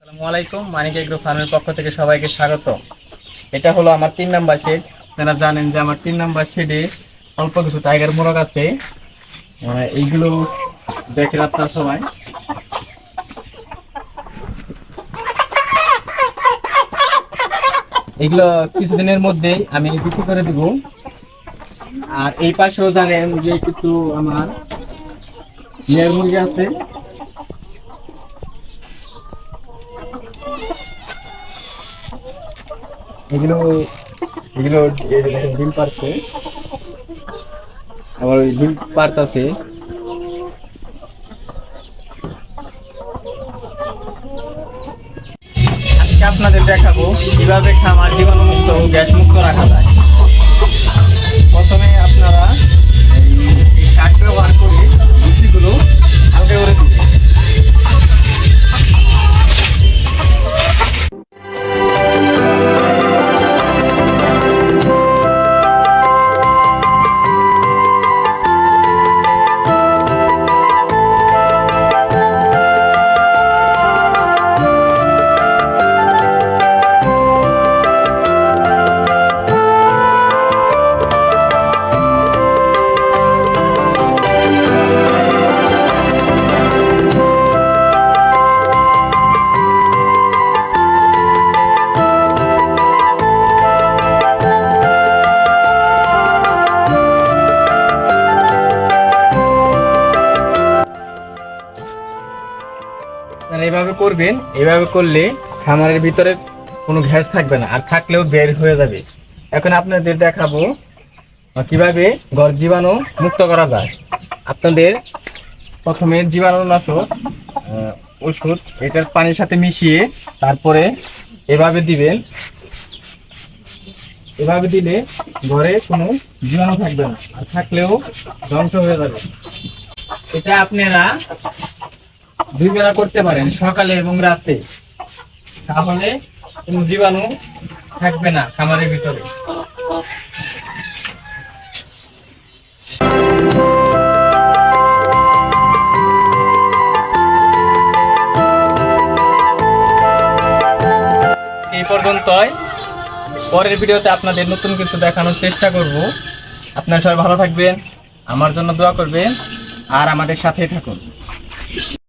আসসালামু আলাইকুম, মানিক এগ্রো ফার্মের পক্ষ থেকে সবাইকে স্বাগত। এটা হলো আমার 3 নাম্বার শেড। আপনারা জানেন যে আমার 3 নাম্বার শেডে অল্প কিছু টাইগার মোরগ আছে। এইগুলো দেখেন আপনারা সবাই। এগুলো কিছুদিনের মধ্যেই আমি বিক্রি করে দিব। আর এই পাশেও জানেন যে কিছু আমার লেয়ার মুরগি আছে। এগুলো এগুলো ডিম পারছে, আবার ওই ডিম পারতাছে। আজকে আপনাদের দেখাবো কিভাবে খামার জীবাণুমুক্ত ও গ্যাস মুক্ত রাখা যায়। প্রথমে আপনারা এই কাঠ ব্যবহার করে ভুসিগুলো হালকা করে দিবেন। এইভাবে করবেন, এইভাবে করলে খামারের ভিতরে কোনো গ্যাস থাকবে না, আর থাকলেও বের হয়ে যাবে। এখন আপনাদের দেখাবো কিভাবে ঘর জীবাণু মুক্ত করা যায়। আপনাদের প্রথমে জীবাণুনাশক ওষুধ এটার পানির সাথে মিশিয়ে তারপরে এভাবে দিবেন। এভাবে দিলে ঘরে কোনো জীবাণু থাকবে না, আর থাকলেও ধ্বংস হয়ে যাবে। এটা আপনারা 2 বেলা করতে পারেন, সকালে এবং রাতে। তাহলে কোনো জীবাণু থাকবে না খামারের ভিতরে। এই পর্যন্তই। পরের ভিডিওতে আপনাদের নতুন কিছু দেখানোর চেষ্টা করব। আপনারা সবাই ভালো থাকবেন, আমার জন্য দোয়া করবেন, আর আমাদের সাথেই থাকুন।